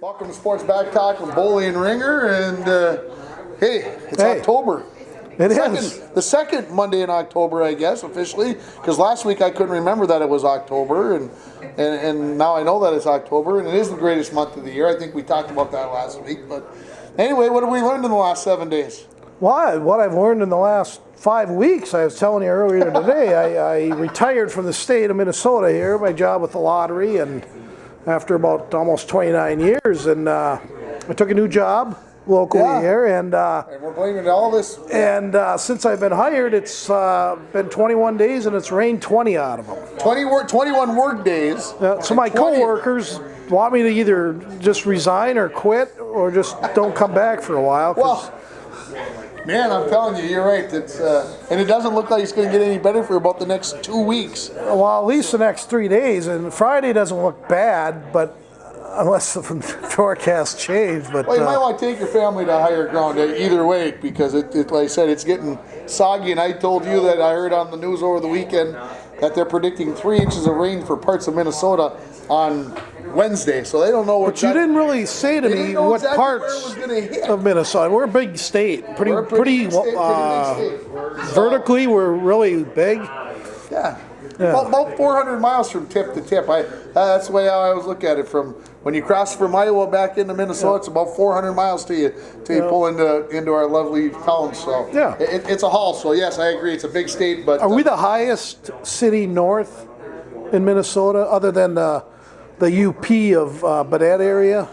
Welcome to Sports Back Talk with Boley and Ringer, and hey, it's October. It is. The second Monday in October, I guess, officially, because last week I couldn't remember that it was October, and now I know that it's October, and it is the greatest month of the year. I think we talked about that last week, but anyway, what have we learned in the last 7 days? Well, what I've learned in the last 5 weeks, I was telling you earlier today, I retired from the state of Minnesota here, my job with the lottery, and after about almost 29 years, and I took a new job locally here, and we're blaming all this. And since I've been hired, it's been 21 days, and it's rained 20 out of them. 21 work days. So my coworkers want me to either just resign or quit, or just don't come back for a while. Well, man, I'm telling you, you're right. It's and it doesn't look like it's going to get any better for about the next 2 weeks. Well, at least the next 3 days, and Friday doesn't look bad, but unless the forecast change. But well, you might want to take your family to higher ground either way, because it like I said, it's getting soggy. And I told you that I heard on the news over the weekend that they're predicting 3 inches of rain for parts of Minnesota on Wednesday, so they don't know what. But you didn't really say to me what exactly parts of Minnesota. We're a big state, pretty big state. Vertically, we're really big. Yeah. About 400 miles from tip to tip. That's the way how I always look at it. From when you cross from Iowa back into Minnesota, it's about 400 miles till you pull into our lovely town. So it's a haul. So yes, I agree. It's a big state. But are we the highest city north in Minnesota, other than the UP of Baudette area?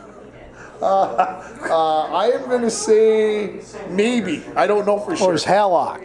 I am going to say maybe. I don't know for sure. Or is Hallock?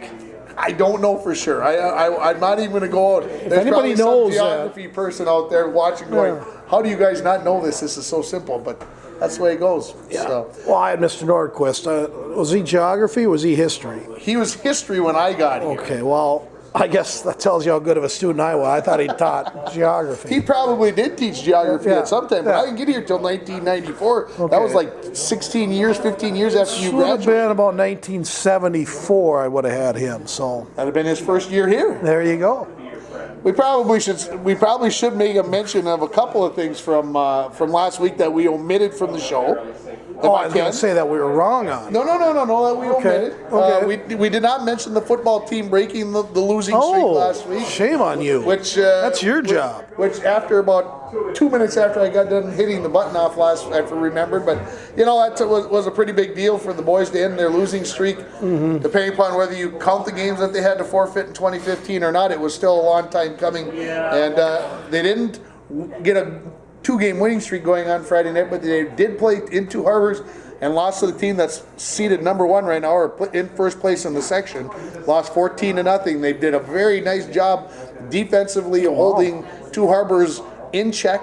I don't know for sure. I'm not even going to go out. If anybody knows, some geography person out there watching going, how do you guys not know this? This is so simple, but that's the way it goes. Yeah. So. Well, I had Mr. Nordquist. Was he geography or was he history? He was history when I got here. Okay, well, I guess that tells you how good of a student I was. I thought he taught geography. He probably did teach geography at some time, but I didn't get here until 1994. Okay. That was like 16 years, 15 years after you graduated. Would have been about 1974 I would have had him. So that'd have been his first year here. There you go. We probably should make a mention of a couple of things from last week that we omitted from the show. Oh, I was going to say that we were wrong on. No, that we omitted. Okay. We did not mention the football team breaking the losing streak last week. Shame on you. That's your job. Which after about 2 minutes after I got done hitting the button off I remembered. But, that was a pretty big deal for the boys to end their losing streak. Mm-hmm. Depending upon whether you count the games that they had to forfeit in 2015 or not, it was still a long time coming. And they didn't get a 2-game winning streak going on Friday night, but they did play in Two Harbors and lost to the team that's seated number 1 right now, or in first place in the section. Lost 14-0. They did a very nice job defensively holding Two Harbors in check.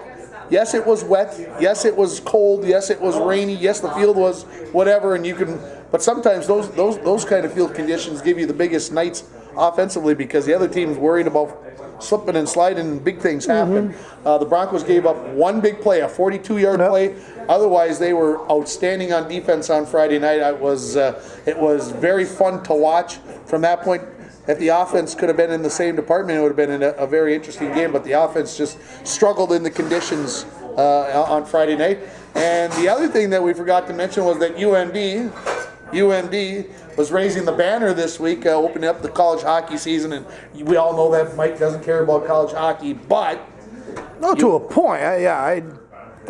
Yes, it was wet. Yes, it was cold. Yes, it was rainy. Yes, the field was whatever, and you can. But sometimes those kind of field conditions give you the biggest nights offensively, because the other team's worried about slipping and sliding and big things happen. The Broncos gave up one big play, a 42-yard play. Otherwise, they were outstanding on defense on Friday night. It was very fun to watch from that point. If the offense could have been in the same department, it would have been a very interesting game, but the offense just struggled in the conditions on Friday night. And the other thing that we forgot to mention was that UMD was raising the banner this week, opening up the college hockey season, and we all know that Mike doesn't care about college hockey, but... No, to a point.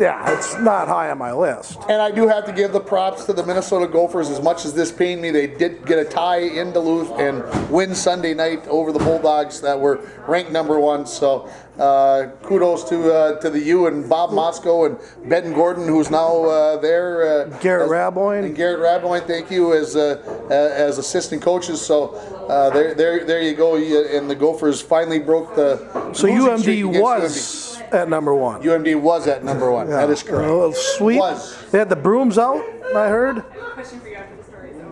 It's not high on my list. And I do have to give the props to the Minnesota Gophers. As much as this pained me, they did get a tie in Duluth and win Sunday night over the Bulldogs that were ranked number 1. So kudos to the U and Bob Motzko and Ben Gordon, who's now there. Garrett Raboin. And Garrett Raboin, thank you, as assistant coaches. So there you go. And the Gophers finally broke the. So UMD was at number 1. UMD was at number 1. That is correct. A little sweet. They had the brooms out, I heard.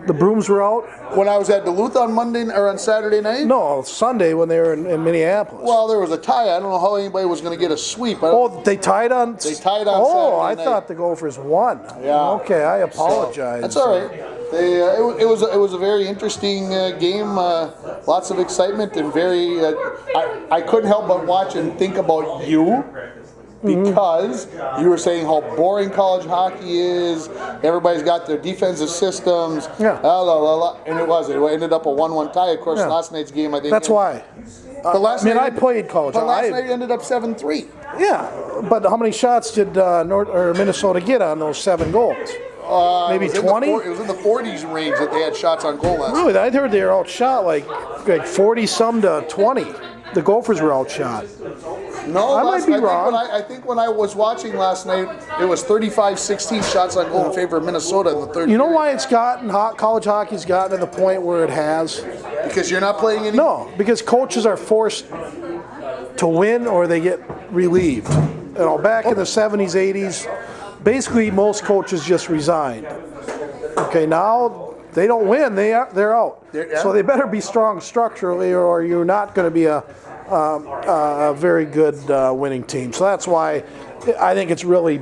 The brooms were out. When I was at Duluth on Monday or on Saturday night? No, Sunday when they were in Minneapolis. Well, there was a tie. I don't know how anybody was going to get a sweep. They tied on. They tied on. Oh, Saturday I thought the Gophers won. Yeah. Okay, I apologize. That's all right. It was a very interesting game. Lots of excitement and very. I couldn't help but watch and think about you because you were saying how boring college hockey is. Everybody's got their defensive systems. Yeah. And it ended up a 1-1 tie. Of course, Yeah. last night's game, I think. That's why. I played college. But last night it ended up 7-3. Yeah, but how many shots did Minnesota get on those 7 goals? Maybe 20? It was in the 40s range that they had shots on goal last night. Really, I heard they were outshot like 40-some to 20. The Gophers were outshot. No, I might be wrong. I think when I was watching last night, it was 35-16 shots on goal in favor of Minnesota in the third. You know period. why it's gotten college hockey's gotten to the point where it has? Because you're not playing any. No, because coaches are forced to win or they get relieved. You know, back in the 70s, 80s, basically most coaches just resigned. Okay, now they don't win, they're out. Yeah. So they better be strong structurally, or you're not going to be a very good winning team. So that's why I think it's really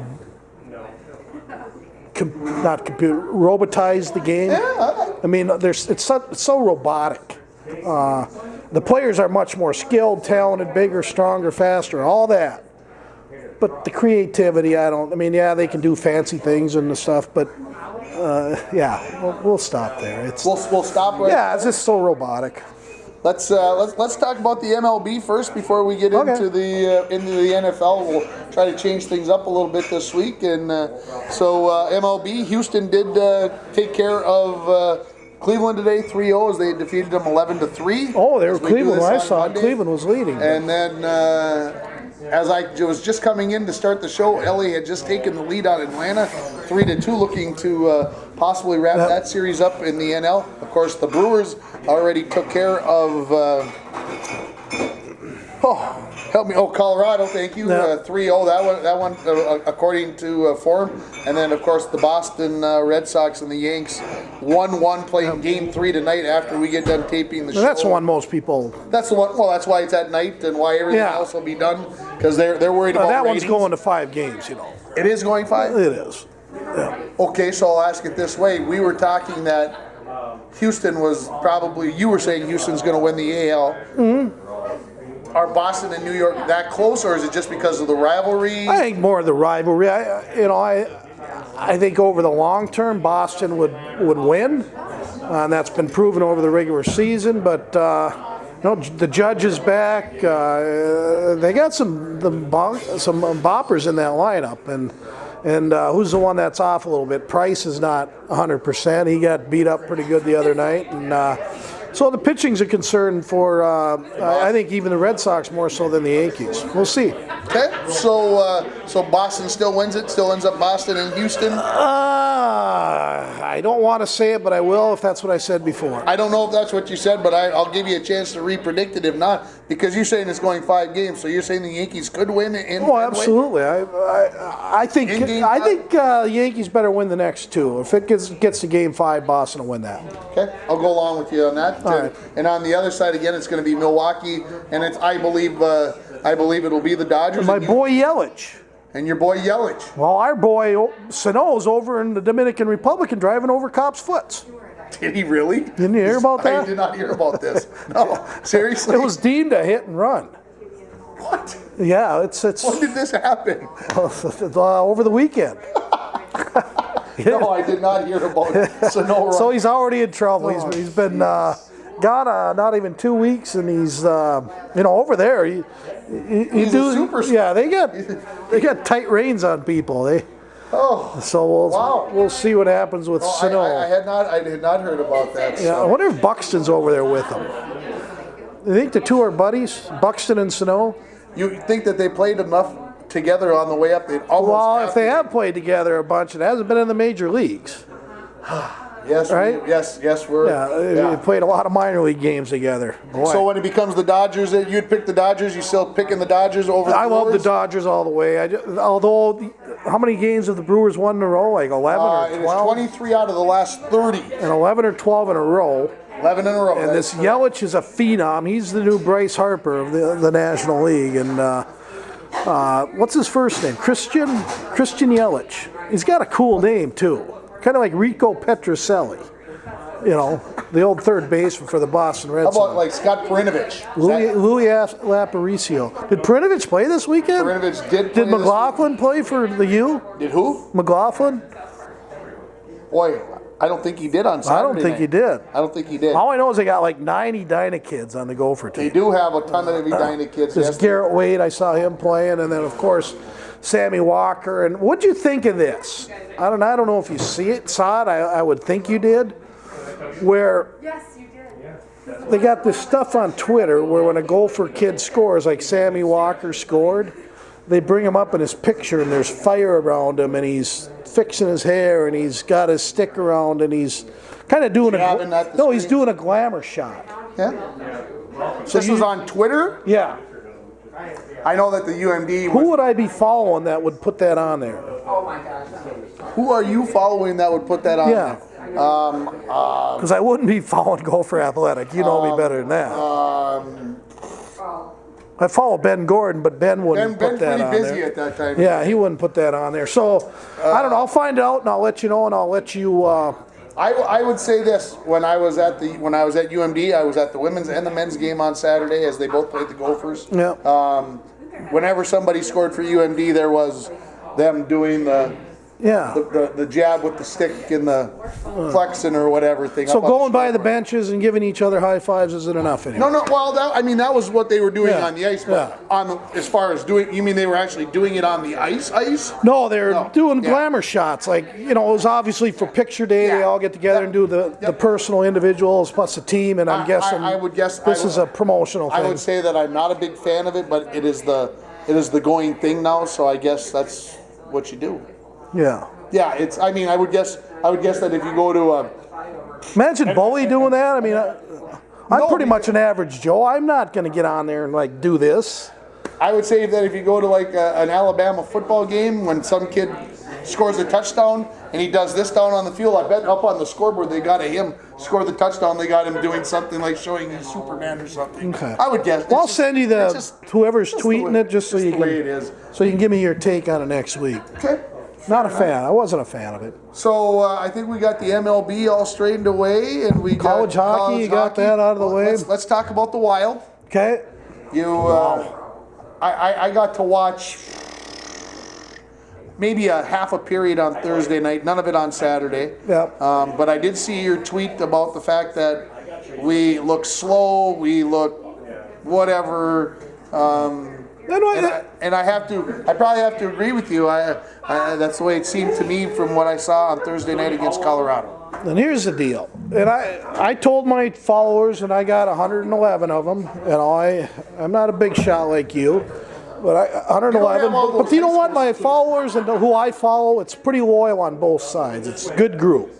robotized the game. Yeah. I mean, it's so robotic. The players are much more skilled, talented, bigger, stronger, faster, all that. But the creativity, they can do fancy things and the stuff, but we'll stop there. We'll stop right. Yeah, it's just so robotic. Let's talk about the MLB first before we get into the NFL. We'll try to change things up a little bit this week, and MLB, Houston did take care of Cleveland today, 3-0, as they defeated them 11-3. Oh, they were Cleveland. I saw Cleveland was leading. And then, as I was just coming in to start the show, LA had just taken the lead on Atlanta, 3-2, looking to possibly wrap that series up in the NL. Of course, the Brewers already took care of. Colorado, thank you. 3-0, that one according to form. And then, of course, the Boston Red Sox and the Yanks 1-1 playing Game 3 tonight after we get done taping the show. That's the one most people... That's the one. Well, that's why it's at night and why everything else will be done, because they're worried about that ratings. one's going to 5 games, you know. It is going 5? It is. Yeah. Okay, so I'll ask it this way. We were talking that Houston was probably... You were saying Houston's going to win the AL. Mm-hmm. Are Boston and New York that close, or is it just because of the rivalry? I think more of the rivalry. I think over the long term, Boston would win, and that's been proven over the regular season. But the Judge is back. They got some boppers in that lineup, and who's the one that's off a little bit? Price is not 100%. He got beat up pretty good the other night, and. So the pitching's a concern for, I think, even the Red Sox more so than the Yankees. We'll see. Okay, so Boston still wins it? Still ends up Boston and Houston? I don't want to say it, but I will if that's what I said before. I don't know if that's what you said, but I'll give you a chance to re-predict it if not, because you're saying it's going 5 games, so you're saying the Yankees could win in Oh, absolutely. I think the Yankees better win the next 2. If it gets to Game 5, Boston will win that. Okay, I'll go along with you on that. All right. And on the other side again, it's going to be Milwaukee, and I believe it'll be the Dodgers. And my boy Yelich. And your boy Yelich. Well, our boy Sano's over in the Dominican Republic and driving over cops' foots. Did he really? Didn't you hear about that? I did not hear about this. No, seriously. It was deemed a hit and run. What? Yeah, it's. When did this happen? Over the weekend. No, I did not hear about Sano. So he's already in trouble. He's been gone not even 2 weeks, and he's over there. He's a superstar. Yeah, they got tight reins on people. We'll see what happens with Sano. I had not heard about that. Yeah, I wonder if Buxton's over there with him. You think the two are buddies, Buxton and Sano? You think that they played enough together on the way up? If they have played together a bunch, it hasn't been in the major leagues. Yes, right? Yes, They played a lot of minor league games together. Boy. So when it becomes the Dodgers, you'd pick the Dodgers. You still picking the Dodgers over the Brewers? I love the Dodgers all the way. Although, how many games have the Brewers won in a row? Like 11 or 12? It is 23 out of the last 30. And 11 or 12 in a row. 11 in a row. And this Yelich is a phenom. He's the new Bryce Harper of the National League. And what's his first name? Christian Yelich. He's got a cool name, too. Kind of like Rico Petrocelli. the old third baseman for the Boston Red How Sox. about like Scott Perinovich? Louis Laparicio. Did Perinovich play this weekend? Perinovich did play Did McLaughlin play for the U? Did who? McLaughlin? Boy, I don't think he did on Saturday I don't think night. he did. I don't think he did. All I know is they got like 9 Edina kids on the Gopher team. They do have a ton of Edina kids. There's Yes. Garrett Wade, I saw him playing, and then of course Sammy Walker. And what'd you think of this? I don't know if you saw it. I would think you did. Where Yes, you did. they got this stuff on Twitter where when a Gopher kid scores, like Sammy Walker scored, they bring him up in his picture and there's fire around him and he's fixing his hair and he's got his stick around and he's kind of doing Jabbing at the he's screen. doing a glamour shot. Yeah. This was on Twitter. Yeah. I know that the UMD. Who would I be following that would put that on there? Oh my gosh. Who are you following that would put that on Yeah. there? Because I wouldn't be following Gopher Athletic. You know me better than that. I follow Ben Gordon, but Ben wouldn't Ben put that pretty on busy there. at that time. Yeah, he wouldn't put that on there. So I don't know. I'll find out and I'll let you know, and I'll let you. I would say this: when I was at UMD, I was at the women's and the men's game on Saturday as they both played the Gophers. Yeah. Whenever somebody scored for UMD, there was them doing the jab with the stick and the flexing or whatever thing. So up on going by the scoreboard. benches and giving each other high fives isn't enough anymore. No. Well, that was what they were doing Yeah, on the ice. But as far as doing, you mean they were actually doing it on the ice? No, they're No. doing Yeah. glamour shots. Like, it was obviously for picture day. They Yeah. all get together and do the personal individuals plus the team. And I'm guessing I would guess this is a promotional I thing. would say that I'm not a big fan of it, but it is the going thing now. So I guess that's what you do. Yeah. Yeah, it's. I mean, I would guess that if you go to a, Imagine Bowie doing that. I mean, I'm No, pretty because- much an average Joe. I'm not going to get on there and like do this. I would say that if you go to like an Alabama football game when some kid scores a touchdown and he does this down on the field, I bet up on the scoreboard they got him score the touchdown. They got him doing something like showing he's Superman or something. Okay. I would guess. Well, I'll send you it's the just- whoever's just the tweeting way- it just so just you the can way it is. so you can give me your take on it next week. Okay. Not a fan. I wasn't a fan of it. So I think we got the MLB all straightened away, and we College got hockey, you got that out of the way? Let's talk about the Wild. Okay. I got to watch maybe a half a period on Thursday night, none of it on Saturday. Yep. But I did see your tweet about the fact that we look slow, we look whatever. And I probably have to agree with you. That's the way it seemed to me from what I saw on Thursday night against Colorado. And here's the deal. And I told my followers, and I got 111 of them. And I'm not a big shot like you, but 111. You don't have all But those you know high what? school My followers and who I follow, it's pretty loyal on both sides. It's a good group.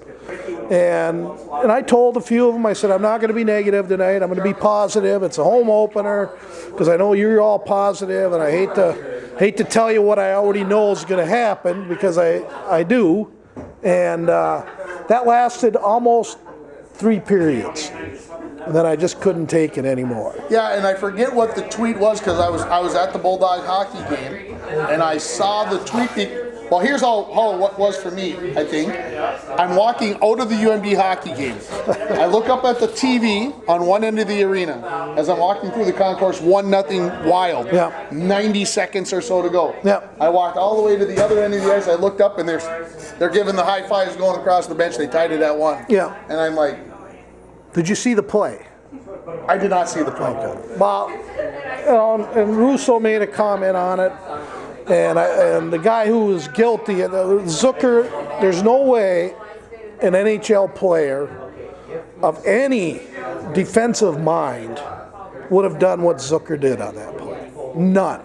And I told a few of them, I said, I'm not going to be negative tonight. I'm going to be positive. It's a home opener because I know you're all positive, and I hate to tell you what I already know is going to happen because I do. And that lasted almost 3 periods. And then I just couldn't take it anymore. Yeah, and I forget what the tweet was because I was at the Bulldog hockey game, and I saw the tweet. Well, here's how it was for me, I think. I'm walking out of the UMD hockey game. I look up at the TV on one end of the arena. As I'm walking through the concourse, 1-0 Wild. Yeah. 90 seconds or so to go. Yeah. I walked all the way to the other end of the ice. I looked up, and they're giving the high fives going across the bench. They tied it at 1. Yeah. And I'm like, Did you see the play? I did not see the play. Well, and Russo made a comment on it, and the guy who was guilty, Zucker, there's no way an NHL player of any defensive mind would have done what Zucker did on that play. None.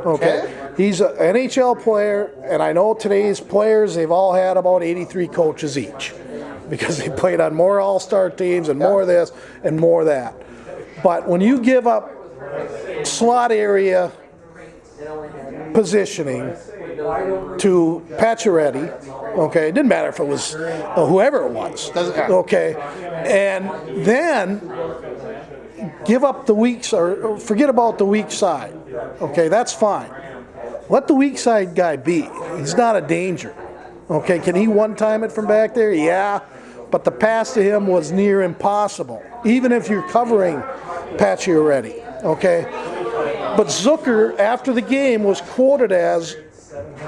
Okay? He's an NHL player, and I know today's players, they've all had about 83 coaches each because they played on more all-star teams and more this and more that. But when you give up slot area positioning to Pacioretty, okay, it didn't matter if it was whoever it was, okay, and then give up the weak or forget about the weak side, okay, that's fine. Let the weak side guy be. He's not a danger. Okay, can he one-time it from back there? Yeah. but the pass to him was near impossible, even if you're covering Pacioretty, okay? But Zucker, after the game, was quoted as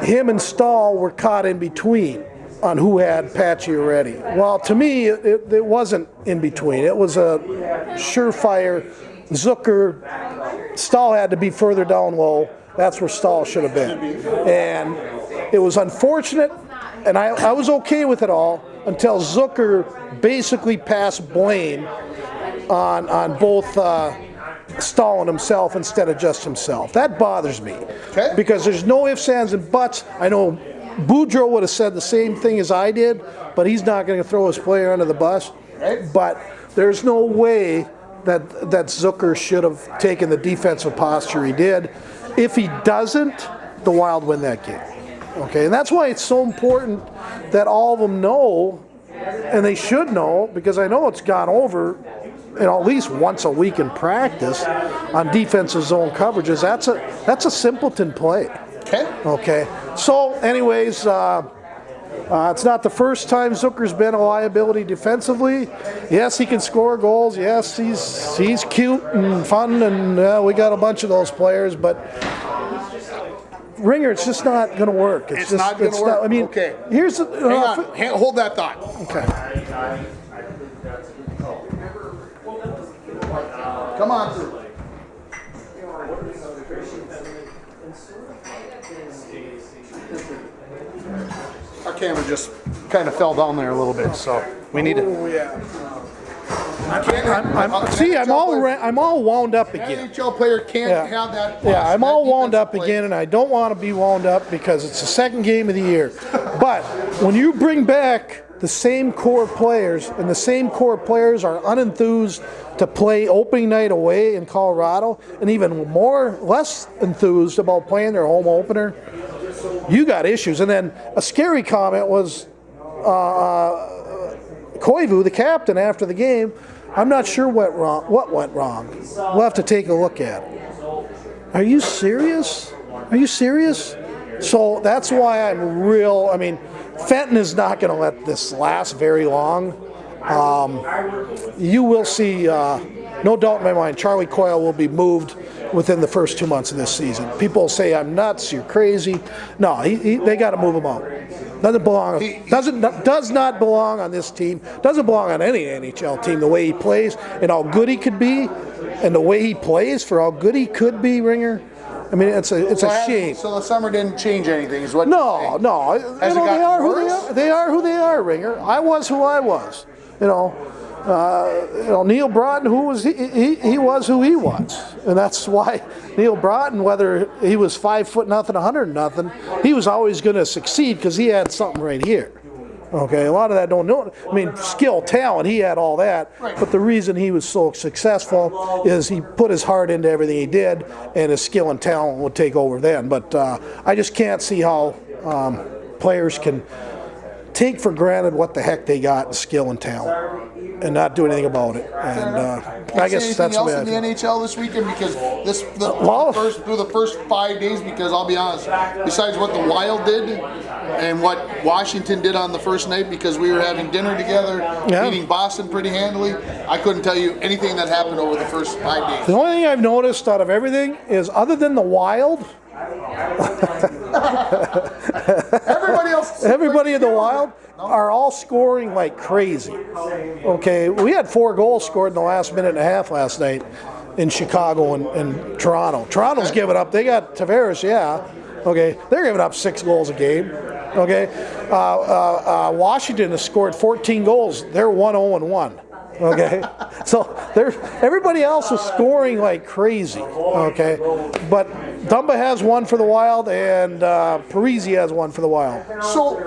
him and Stahl were caught in between on who had Pacioretty. Well, to me, it wasn't in between. It was a surefire Zucker. Stahl had to be further down low. That's where Stahl should have been. And it was unfortunate, and I was okay with it all until Zucker basically passed blame on both Stahl and himself instead of just himself. That bothers me. Okay. Because there's no ifs, ands, and buts. I know Boudreau would have said the same thing as I did, but he's not going to throw his player under the bus. Right. But there's no way that Zucker should have taken the defensive posture he did. If he doesn't, the Wild win that game. Okay, and that's why it's so important that all of them know, and they should know, because I know it's gone over, at least once a week in practice on defensive zone coverages. That's a simpleton play. Okay. Okay. So, anyways, it's not the first time Zucker's been a liability defensively. Yes, he can score goals. Yes, he's cute and fun, and we got a bunch of those players. But Ringer, it's just not going to work. It's not going to work. I mean, okay. Here's Hang on. Hold that thought. Okay. Come on through. Our camera just kind of fell down there a little bit, so we need it. Oh yeah. I'm all wound up An again. NHL player can't Yeah. have that. Yeah, I'm that all wound defensive up play. again, and I don't want to be wound up because it's the second game of the year. But when you bring back the same core players, and the same core players are unenthused to play opening night away in Colorado, and even less enthused about playing their home opener, you got issues. And then a scary comment was Koivu, the captain, after the game. I'm not sure what went wrong. We'll have to take a look at it. Are you serious? Are you serious? So that's why I mean, Fenton is not going to let this last very long. You will see, no doubt in my mind, Charlie Coyle will be moved within the first 2 months of this season. People say I'm nuts, you're crazy. No, they got to move him out. Doesn't belong. Does not belong on this team. Doesn't belong on any NHL team. The way he plays and how good he could be, and the way he plays for how good he could be, Ringer. I mean, it's a shame. So the summer didn't change anything, is what? No. you're saying? You Has it know, they gotten are who worse? they are. They are who they are, Ringer. I was who I was. Neil Broughton, who was he was who he was, and that's why Neil Broughton, whether he was 5'0", 100 he was always going to succeed because he had something right here. Okay, a lot of that don't know. I mean, skill, talent, he had all that, but the reason he was so successful is he put his heart into everything he did, and his skill and talent would take over then. But I just can't see how players can take for granted what the heck they got in skill and talent and not do anything about it. And I guess that's the way I anything else in the NHL this weekend, because through the first 5 days, because I'll be honest, besides what the Wild did and what Washington did on the first night, because we were having dinner together, beating Boston pretty handily, I couldn't tell you anything that happened over the first 5 days. The only thing I've noticed out of everything is, other than the Wild, everybody in the Wild are all scoring like crazy. Okay, we had 4 goals scored in the last minute and a half last night in Chicago and Toronto. Toronto's giving up. They got Tavares, okay, they're giving up 6 goals a game. Okay, Washington has scored 14 goals. They're 1-0-1. Okay, so everybody else is scoring like crazy. Okay, but Dumba has one for the Wild, and Parise has one for the Wild. So,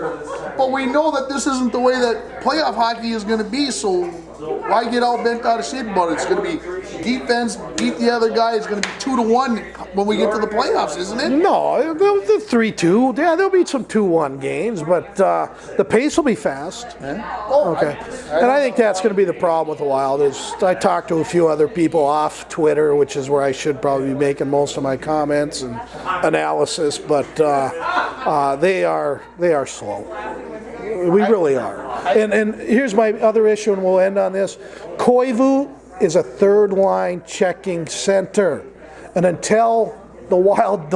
but we know that this isn't the way that playoff hockey is going to be, so why get all bent out of shape about it? It's going to be defense, beat the other guy. It's going to be 2-1 when we get to the playoffs, isn't it? No, the 3-2. Yeah, there'll be some 2-1 games, but the pace will be fast. Okay, and I think that's going to be the problem with the Wild. Is I talked to a few other people off Twitter, which is where I should probably be making most of my comments and analysis, but they are slow. We really are. And here's my other issue, and we'll end on this. Koivu is a third-line checking center. And until the Wild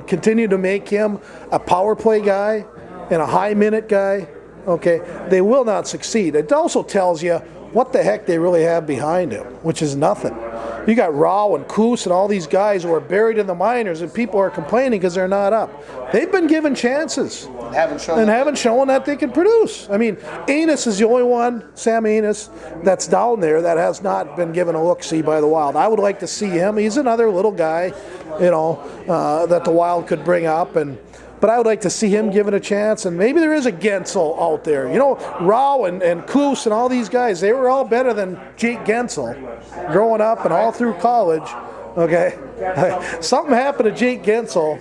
continue to make him a power play guy and a high-minute guy, okay, they will not succeed. It also tells you what the heck they really have behind him, which is nothing. You got Rao and Koos and all these guys who are buried in the minors, and people are complaining because they're not up. They've been given chances Haven't shown that they can produce. I mean, Enos is the only one, Sam Enos, that's down there that has not been given a look-see by the Wild. I would like to see him. He's another little guy, that the Wild could bring up, but I would like to see him given a chance, and maybe there is a Gensel out there. Rao and Kloos and all these guys, they were all better than Jake Gensel growing up and all through college, okay? Something happened to Jake Gensel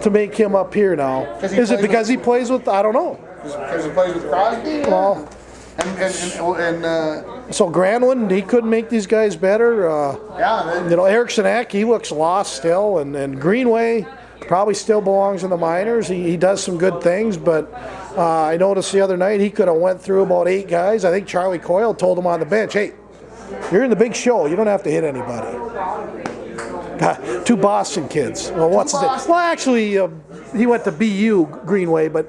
to make him up here now. Is it because he plays with, I don't know. Because he plays with Crosby? Well, so Granlund, he couldn't make these guys better. Eriksson Ek, he looks lost still, and Greenway probably still belongs in the minors. He does some good things, but I noticed the other night he could have went through about 8 guys. I think Charlie Coyle told him on the bench, hey, you're in the big show. You don't have to hit anybody. 2 Boston kids. Well, what's his name? Well, actually, he went to BU, Greenway, but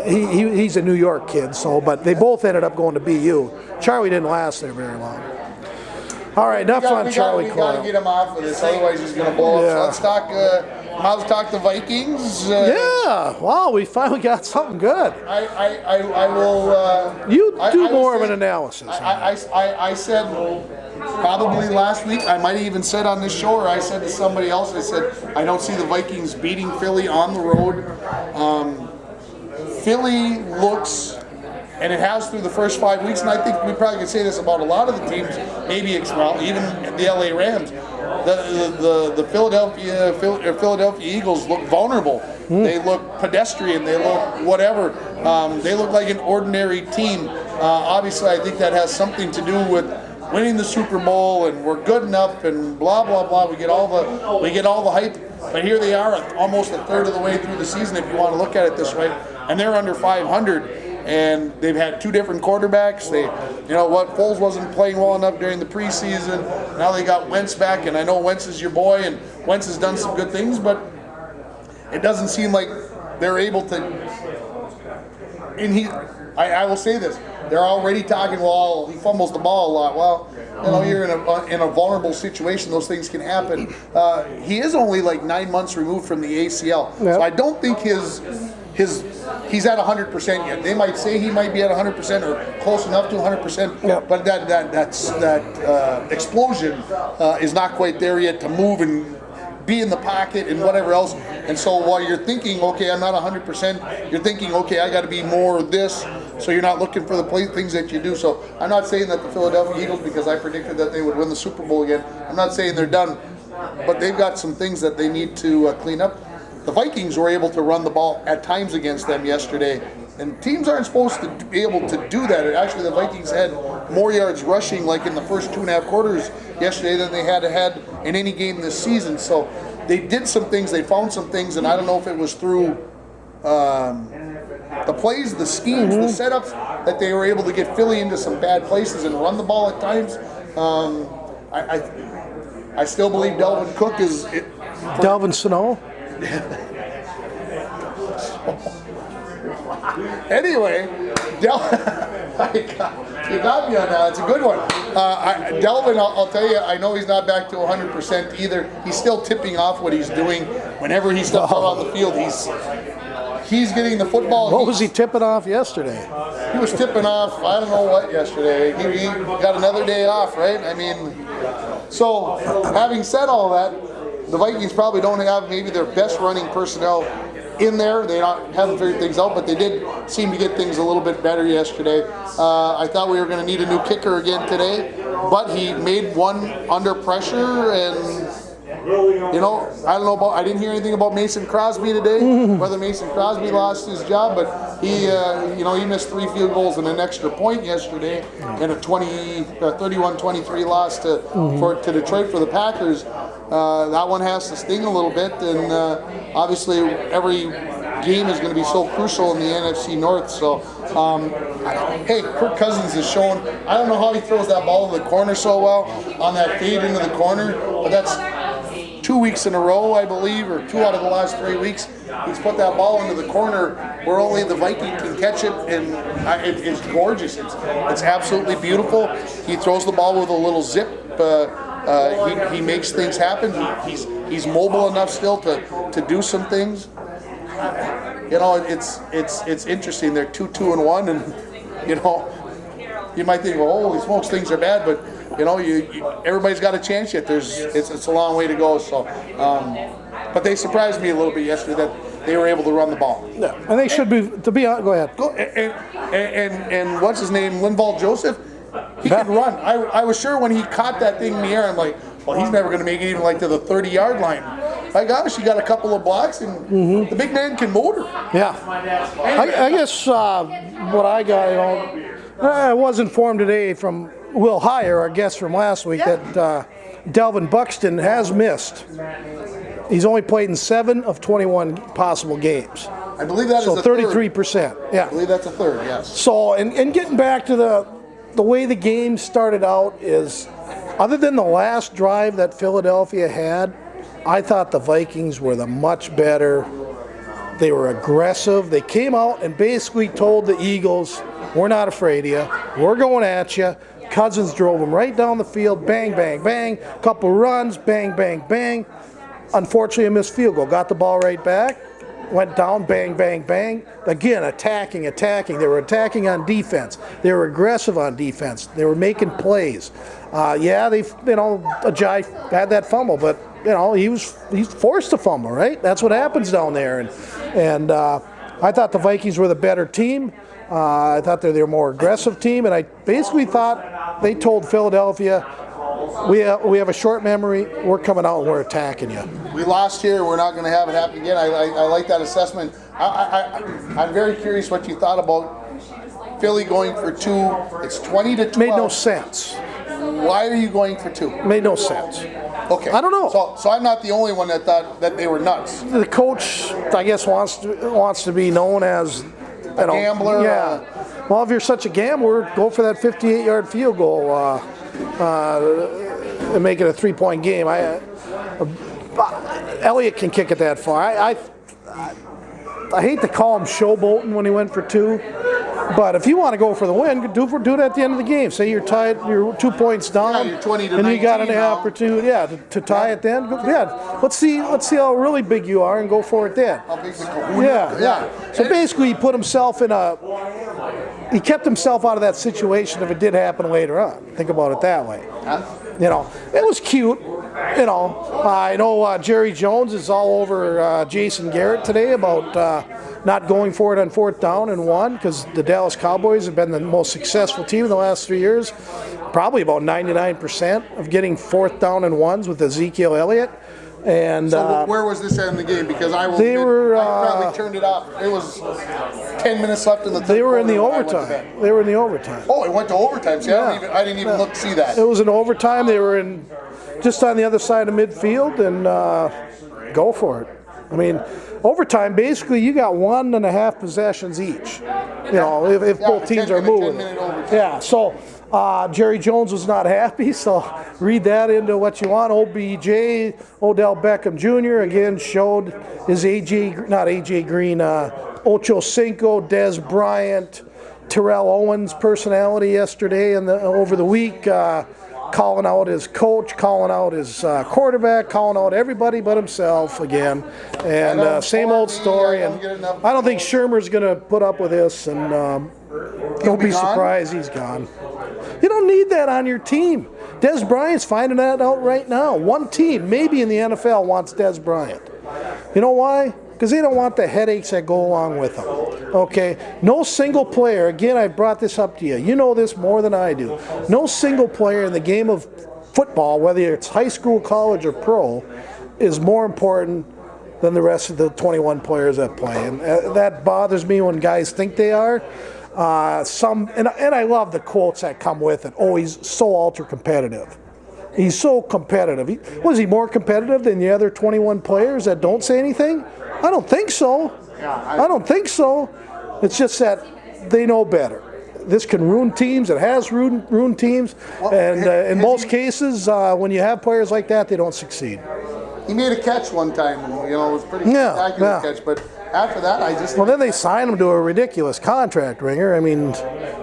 he's a New York kid. But they both ended up going to BU. Charlie didn't last there very long. All right, enough on Charlie Coyle. We got to get him off of this, otherwise he's going to blow up. So let's talk the Vikings. Wow, we finally got something good. I will. You do more of an analysis. I said probably last week, I might have even said on this show, or I said to somebody else, I said, I don't see the Vikings beating Philly on the road. Philly looks, and it has through the first 5 weeks, and I think we probably could say this about a lot of the teams, maybe even the LA Rams. The Philadelphia Eagles look vulnerable. They look pedestrian. They look whatever. They look like an ordinary team. Obviously, I think that has something to do with winning the Super Bowl, and we're good enough, and blah blah blah. We get all the hype, but here they are, almost a third of the way through the season, if you want to look at it this way, and they're under 500. And they've had 2 different quarterbacks. Foles wasn't playing well enough during the preseason. Now they got Wentz back, and I know Wentz is your boy, and Wentz has done some good things, but it doesn't seem like they're able to. And I will say this: they're already talking. Well, he fumbles the ball a lot. Well, you're in a vulnerable situation. Those things can happen. He is only like 9 months removed from the ACL, so I don't think he's at 100% yet. They might say he might be at 100% or close enough to 100%, but that explosion is not quite there yet to move and be in the pocket and whatever else. And so while you're thinking, okay, I'm not 100%, you're thinking, okay, I got to be more of this. So you're not looking for the things that you do. So I'm not saying that the Philadelphia Eagles, because I predicted that they would win the Super Bowl again, I'm not saying they're done, but they've got some things that they need to clean up. The Vikings were able to run the ball at times against them yesterday, and teams aren't supposed to be able to do that. Actually, the Vikings had more yards rushing like in the first 2.5 quarters yesterday than they had in any game this season. So they did some things, they found some things, and I don't know if it was through the plays, the schemes, the setups, that they were able to get Philly into some bad places and run the ball at times. I still believe Dalvin Cook is... Dalvin Sano? Anyway, you got me on that. It's a good one. Dalvin, I'll tell you, I know he's not back to 100% either. He's still tipping off what he's doing. Whenever he steps out on the field, he's getting the football. What was he tipping off yesterday? He was tipping off, I don't know what yesterday. He got another day off, right? I mean, so having said all that, the Vikings probably don't have maybe their best running personnel in there. They haven't figured things out, but they did seem to get things a little bit better yesterday. I thought we were going to need a new kicker again today, but he made one under pressure, and I didn't hear anything about Mason Crosby today, whether Mason Crosby lost his job, but he missed 3 field goals and an extra point yesterday in a 31-23 loss to Detroit for the Packers. That one has to sting a little bit, and obviously every game is going to be so crucial in the NFC North. So Hey, Kirk Cousins has shown, I don't know how he throws that ball to the corner so well on that fade into the corner, but that's 2 weeks in a row, I believe, or 2 out of the last 3 weeks. He's put that ball into the corner where only the Viking can catch it, and it's gorgeous. It's absolutely beautiful. He throws the ball with a little zip. He makes things happen. He's mobile enough still to do some things. You know, it's interesting. They're 2-2-1, and you know, you might think, well, holy smokes, things are bad, but you know, everybody's got a chance yet. It's a long way to go. So, but they surprised me a little bit yesterday that they were able to run the ball. Yeah, and they should be. To be honest, go ahead. And what's his name, Linval Joseph? He can run. I was sure when he caught that thing in the air, I'm like, well, he's never going to make it even like to the 30-yard line. My gosh, he got a couple of blocks, and the big man can motor. Yeah, I guess what I got, you know, I was informed today from Will Heyer, our guest from last week, that Delvin Buxton has missed. He's only played in 7 of 21 possible games. I believe that is so a 33%. Yeah, I believe that's a third. Yes. So, and getting back to the way the game started out is, other than the last drive that Philadelphia had, I thought the Vikings were the much better. They were aggressive. They came out and basically told the Eagles, we're not afraid of you. We're going at you. Cousins drove them right down the field. Bang, bang, bang. Couple runs. Bang, bang, bang. Unfortunately, a missed field goal. Got the ball right back. Went down. Bang, bang, bang. Again, attacking. They were attacking on defense. They were aggressive on defense. They were making plays. Yeah, Ajayi had that fumble, but you know, he's forced to fumble, right? That's what happens down there. And I thought the Vikings were the better team. I thought they were a more aggressive team, and I basically thought they told Philadelphia, we have a short memory, we're coming out and we're attacking you. We lost here, we're not going to have it happen again. I like that assessment. I'm very curious what you thought about Philly going for 2. It's 20-12. Made no sense. Why are you going for 2? Made no sense. Okay. I don't know. So I'm not the only one that thought that they were nuts. The coach, I guess, wants to be known as a gambler. Yeah. Well, if you're such a gambler, go for that 58-yard field goal and make it a 3-point game. Elliott can kick it that far. I hate to call him showboating when he went for 2, but if you want to go for the win, do it at the end of the game. Say you're tied, you're 2 points down, you're 20 to and you got an now. opportunity, to tie it then. Yeah, let's see how really big you are and go for it then. How big's the kahuna? Yeah. So basically, he put himself he kept himself out of that situation if it did happen later on. Think about it that way. You know, it was cute. You know, I know Jerry Jones is all over Jason Garrett today about not going for it on 4th down and 1, because the Dallas Cowboys have been the most successful team in the last 3 years. Probably about 99% of getting 4th down and 1s with Ezekiel Elliott. And so where was this in the game? Because I probably turned it off. It was 10 minutes left in the third quarter. They were in the overtime. They were in the overtime. Oh, it went to overtime. See, yeah. I didn't even look to see that. It was an overtime. They were just on the other side of midfield, and go for it. I mean, overtime, basically, you got 1.5 possessions each. You know, if both teams are moving. Yeah, so Jerry Jones was not happy, so read that into what you want. OBJ, Odell Beckham Jr., again, showed his Ocho Cinco, Des Bryant, Terrell Owens personality yesterday and over the week, calling out his coach, calling out his quarterback, calling out everybody but himself again. And same old story. And I don't think Shermer's going to put up with this, and don't be surprised he's gone. You don't need that on your team. Des Bryant's finding that out right now. One team, maybe in the NFL, wants Des Bryant. You know why? Because they don't want the headaches that go along with them. Okay? No single player, again, I brought this up to you. You know this more than I do. No single player in the game of football, whether it's high school, college, or pro, is more important than the rest of the 21 players that play. And that bothers me when guys think they are. And I love the quotes that come with it. Oh, he's so ultra competitive. He's so competitive. Was he more competitive than the other 21 players that don't say anything? I don't think so. I don't think so. It's just that they know better. This can ruin teams. It has ruined teams. And in most cases, when you have players like that, they don't succeed. He made a catch one time, you know, it was a pretty spectacular catch, but after that, I just... Well, then they signed him to a ridiculous contract, Ringer. I mean,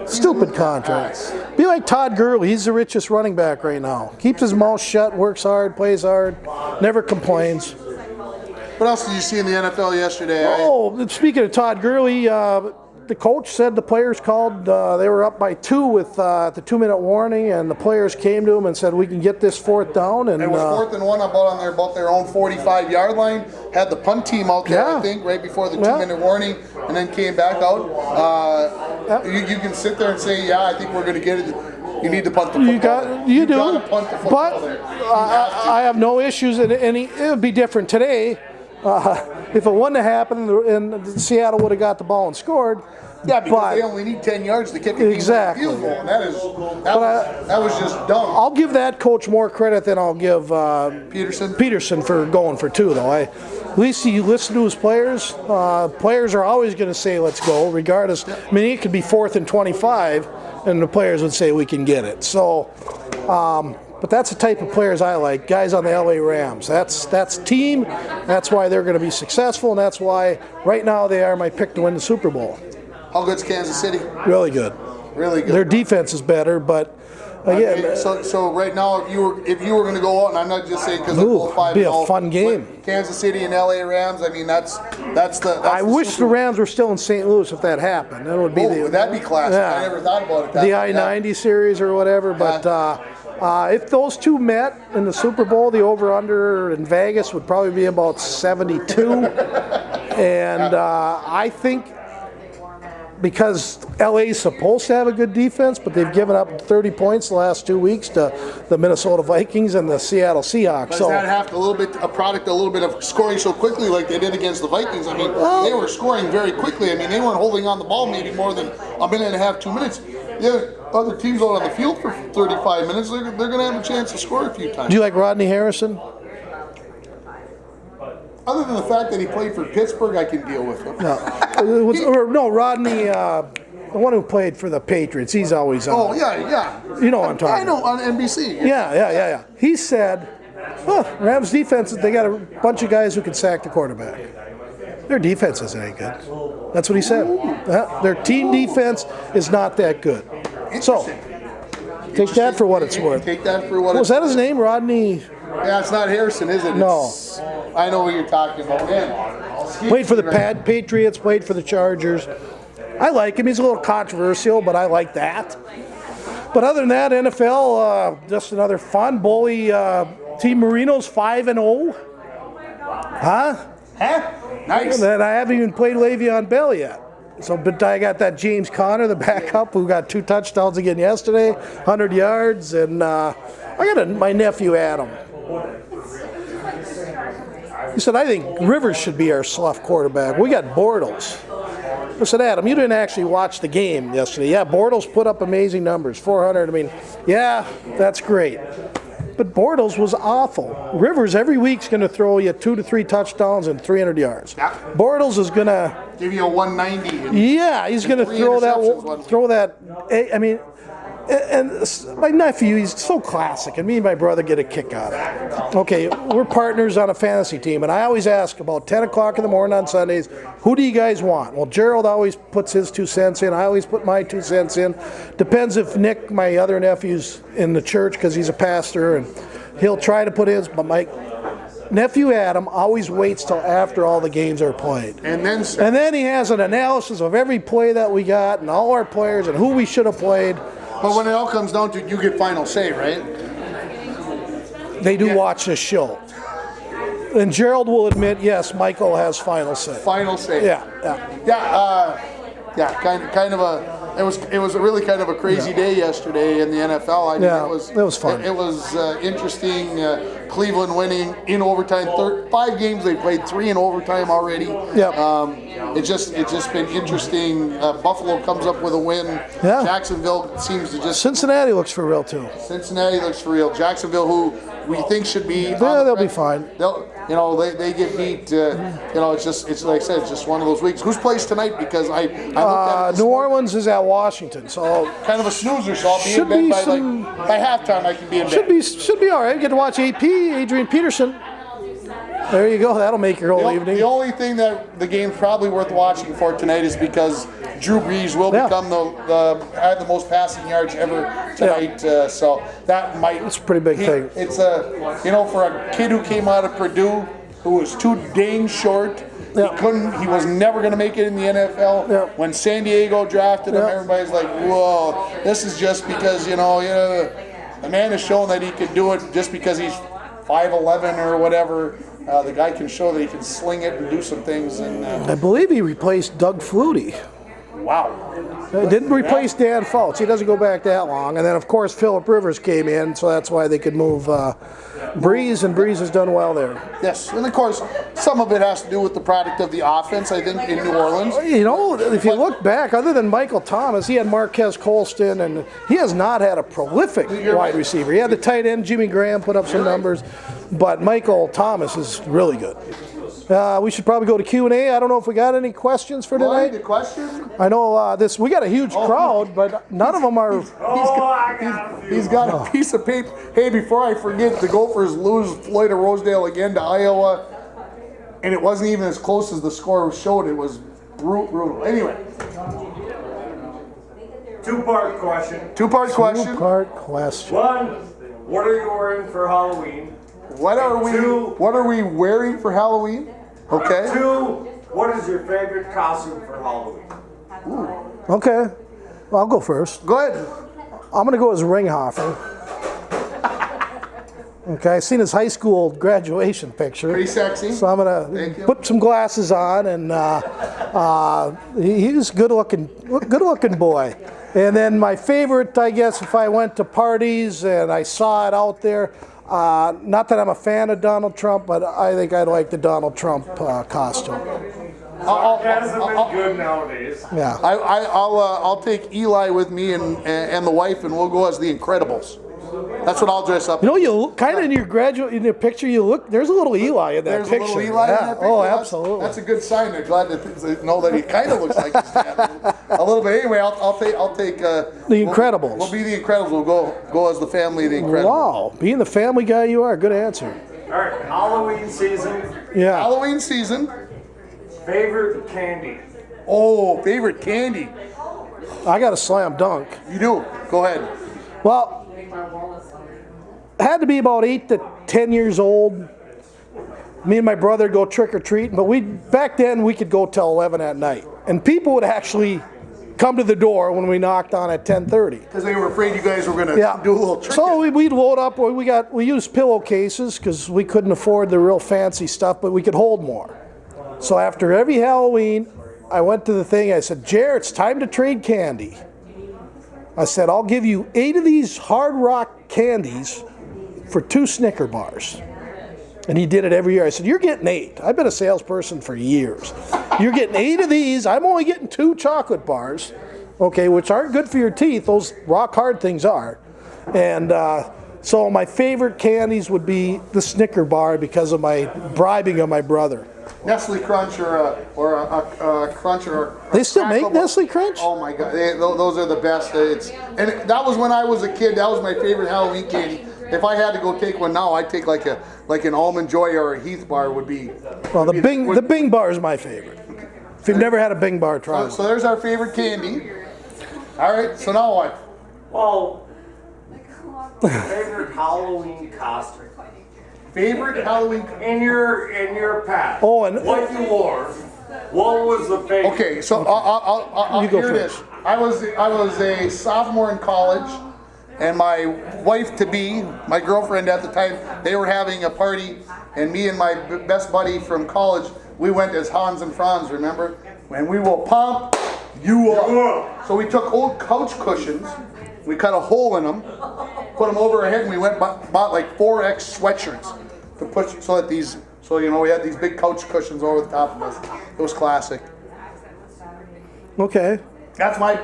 stupid contract. Be like Todd Gurley. He's the richest running back right now. Keeps his mouth shut, works hard, plays hard, never complains. What else did you see in the NFL yesterday? Oh, speaking of Todd Gurley, the coach said the players called, they were up by 2 with the 2-minute warning, and the players came to him and said, we can get this 4th down. And it was 4th and 1 about their own 45-yard line. Had the punt team out there, I think, right before the 2-minute warning, and then came back out. You can sit there and say, yeah, I think we're going to get it. You need to punt the football. You do. Gotta punt the football there. I have no issues, and it would be different today. If it wouldn't have happened and Seattle would have got the ball and scored. Yeah, because they only need 10 yards to kick a field goal, and that was just dumb. I'll give that coach more credit than I'll give Peterson for going for 2, though. At least he listened to his players. Players are always going to say, let's go, regardless. I mean, it could be 4th and 25, and the players would say, we can get it. So, but that's the type of players I like, guys on the LA Rams. That's team. That's why they're going to be successful, and that's why right now they are my pick to win the Super Bowl. How good's Kansas City? Really good. Really good. Their defense is better, but again. Okay, so right now, if you were going to go out, and I'm not just saying because they're both 5-0. Be a fun game. Kansas City and LA Rams. I mean, that's the. I wish the Rams were still in St. Louis if that happened. That would be that'd be classic. Yeah. I never thought about it. The I-90 series or whatever, but. If those two met in the Super Bowl, the over-under in Vegas would probably be about 72. And I think because LA's supposed to have a good defense, but they've given up 30 points the last 2 weeks to the Minnesota Vikings and the Seattle Seahawks. Does that have a little bit of scoring so quickly like they did against the Vikings? I mean, they were scoring very quickly. I mean, they weren't holding on the ball maybe more than a minute and a half, 2 minutes. Yeah, other teams out on the field for 35 minutes, they're going to have a chance to score a few times. Do you like Rodney Harrison? Other than the fact that he played for Pittsburgh, I can deal with him. No, Rodney, the one who played for the Patriots. He's always on. Oh, yeah. You know what I'm talking about. I know, on NBC. Yeah. He said, Rams defense, they got a bunch of guys who can sack the quarterback. Their defense isn't any good. That's what he said. Their team defense is not that good. So, take that for what it's worth. Take that for what it's worth. Was that his name, Rodney? Yeah, it's not Harrison, is it? No. I know what you're talking about. Man. Played for the Patriots, played for the Chargers. I like him. He's a little controversial, but I like that. But other than that, NFL, just another fun. Bully, Team Marino's 5-0. Huh? Nice. And I haven't even played Le'Veon Bell yet. So, but I got that James Conner, the backup, who got 2 touchdowns again yesterday, 100 yards, and I got my nephew Adam. He said, I think Rivers should be our slough quarterback. We got Bortles. I said, Adam, you didn't actually watch the game yesterday. Yeah, Bortles put up amazing numbers, 400. I mean, yeah, that's great. But Bortles was awful. Rivers every week's going to throw you 2 to 3 touchdowns and 300 yards. Yeah. Bortles is going to give you a 190. Yeah, he's going to throw that. I mean, and my nephew, he's so classic, and me and my brother get a kick out of it. Okay, we're partners on a fantasy team, and I always ask about 10 o'clock in the morning on Sundays, who do you guys want? Well, Gerald always puts his 2 cents in. I always put my 2 cents in. Depends if Nick, my other nephew's in the church because he's a pastor, and he'll try to put his, but my nephew Adam always waits till after all the games are played. And then he has an analysis of every play that we got and all our players and who we should have played. But when it all comes down to it, you get final say, right? They do watch this show. And Gerald will admit, yes, Michael has final say. Final say. Yeah, kind of a. It was a really kind of a crazy day yesterday in the NFL. I mean, it was fun. It was interesting. Cleveland winning in overtime. 5 games they played, 3 in overtime already. Yep. It's just been interesting. Buffalo comes up with a win. Yeah. Jacksonville seems to just. Cincinnati looks for real too. Cincinnati looks for real. Jacksonville, who we think should be. Yeah, they'll be fine. They get beat. It's like I said, it's just one of those weeks. Who's plays tonight? Because I looked at it this New morning. Orleans is at Washington, so Kind of a snoozer, so I'll be Should in be bed some- by halftime. I can be in bed. should be all right. Get to watch AP, Adrian Peterson. There you go. That'll make your whole evening. The only thing that the game's probably worth watching for tonight is because Drew Brees will Yeah. become had the most passing yards ever tonight. So that might. It's a pretty big thing. It's for a kid who came out of Purdue who was too dang short. Yeah. He was never going to make it in the NFL. Yeah. When San Diego drafted him, Yeah. everybody's like, "Whoa, this is just because the man has shown that he could do it just because he's 5'11" or whatever." The guy can show that he can sling it and do some things. And I believe he replaced Doug Flutie. wow, Didn't replace Dan Fouts. He doesn't go back that long. And then, of course, Phillip Rivers came in, so that's why they could move Breeze, and Breeze has done well there. yes, and of course, some of it has to do with the product of the offense. I think in New Orleans. If you look back, other than Michael Thomas, he had Marquez Colston, and he has not had a prolific wide receiver. He had the tight end, Jimmy Graham, put up some numbers, but Michael Thomas is really good. We should probably go to Q&A. I don't know if we got any questions for Lloyd, tonight. the question? I know we got a huge crowd, but none of them are. He's got a piece of paper. Hey, before I forget, the Gophers lose Floyd of Rosedale again to Iowa, and it wasn't even as close as the score showed. It was brutal. Anyway, Two-part question. two-part question. Two-part question. One, what are you wearing for Halloween? What are we wearing for Halloween? Okay. Two, what is your favorite costume for Halloween? Okay, well, I'll go first. Go ahead. I'm going to go as Ringhofer. Okay, I seen his high school graduation picture. Pretty sexy. So I'm Thank going you. to put some glasses on, and he's a good-looking boy. And then my favorite, I guess, if I went to parties and I saw it out there, not that I'm a fan of Donald Trump, but I think I'd like the Donald Trump costume. Sarcasm is good nowadays. Yeah. I'll take Eli with me and the wife, and we'll go as the Incredibles. That's what I'll dress up. You know, you look, kind of in your picture, you look. There's a little Eli in that There's picture. a little Eli in Yeah. that picture. Oh, That's- absolutely. That's a good sign. They're glad to know that he kind of looks like his dad a little bit. Anyway, I'll take The Incredibles. We'll be the Incredibles. We'll go as the family of the Incredibles. Wow, being the family guy you are, good answer. All right, Halloween season, Yeah. Halloween season. favorite candy? Oh, favorite candy. I got a slam dunk. You do. Go ahead. Well, had to be about 8 to 10 years old. Me and my brother go trick or treating, but back then we could go till 11 at night, and people would actually come to the door when we knocked on at 10:30. Because they were afraid you guys were going to Yeah. do a little trick. So we'd load up. We used pillowcases because we couldn't afford the real fancy stuff, but we could hold more. So after every Halloween, I went to the thing. I said, "Jer, it's time to trade candy." I said, "I'll give you 8 of these Hard Rock candies for 2 Snicker bars." And he did it every year. I said, "You're getting 8. I've been a salesperson for years. You're getting 8 of these. I'm only getting 2 chocolate bars, okay, which aren't good for your teeth. Those rock hard things are." And so my favorite candies would be the Snicker bar because of my bribing of my brother. Nestle Crunch or a Crunch or a They still make Crackle- Nestle Crunch? Oh my God, those are the best. And that was when I was a kid. That was my favorite Halloween candy. If I had to go take one now, I'd take like an Almond Joy or a Heath bar would be. Well, the Bing bar is my favorite. If you've never had a Bing bar, try it. So there's our favorite candy. All right, so now what? Well, favorite Halloween costume? Favorite Halloween. In your past. Oh, and- what you wore. What was the favorite? Okay, so I'll You go hear this. first. I was a sophomore in college, and my wife to be, my girlfriend at the time, they were having a party, and me and my best buddy from college, we went as Hans and Franz. Remember? And we will pump you up. So we took old couch cushions, we cut a hole in them, put them over our head, and we went bought like 4X sweatshirts to put so that these. So, we had these big couch cushions over the top of us. It was classic. Okay. That's my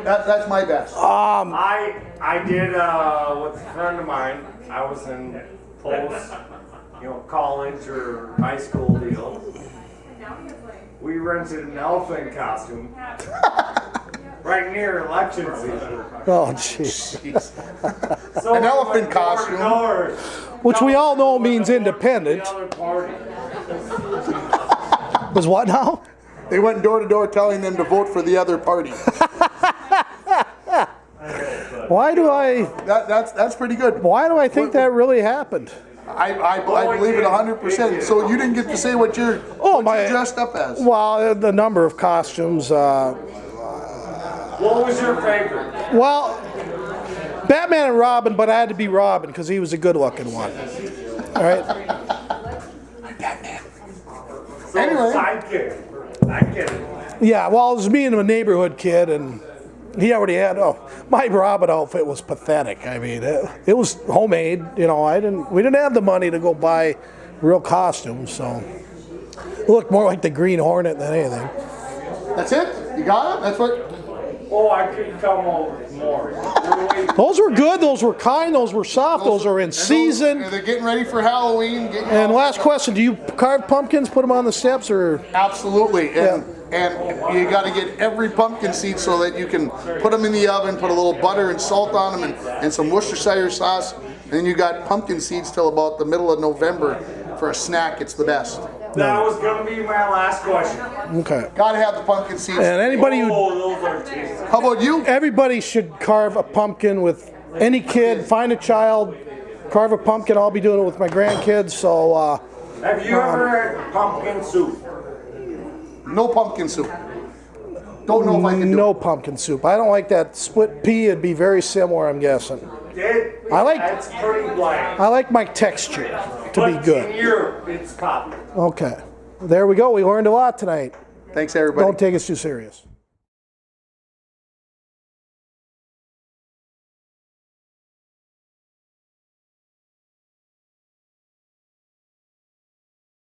best. I I did with a friend of mine. I was in post, college or high school deal. We rented an elephant costume right near election season. Oh, jeez. Jeez. So An we elephant went door to costume? door. Which we all know means independent. The other party. Was what now? They went door to door telling them to vote for the other party. Why do I That's pretty good. think that really happened? I believe it 100%. So you didn't get to say what you're, Oh, what my- you're dressed up as. Well, the number of costumes. What was your favorite? Well, Batman and Robin, but I had to be Robin because he was a good-looking one. All right. So Anyway. sidekick. I get it. Yeah. Well, it was me and a neighborhood kid, and he already had. Oh, my Robin outfit was pathetic. I mean, it was homemade. We didn't have the money to go buy real costumes, so it looked more like the Green Hornet than anything. That's it? You got it? That's what? Oh, I could come over more. Really? Those were good. Those were kind. Those were soft. Those are in season. They're getting ready for Halloween. And last question: do you carve pumpkins, put them on the steps, or? Absolutely. And you got to get every pumpkin seed so that you can put them in the oven, put a little butter and salt on them, and some Worcestershire sauce. And then you got pumpkin seeds till about the middle of November for a snack. It's the best. That was gonna be my last question. Okay. Got to have the pumpkin seeds. And anybody who, Oh, those are tasty. How about you? everybody should carve a pumpkin with any kid. Find a child, carve a pumpkin. I'll be doing it with my grandkids. So Have you ever had pumpkin soup? No pumpkin soup. Don't know if I can do no it. pumpkin soup. I don't like that split pea. It'd be very similar, I'm guessing. It's pretty bland. I like my texture to be But good. in Europe, it's popular. Okay. There we go. We learned a lot tonight. Thanks, everybody. Don't take us too serious.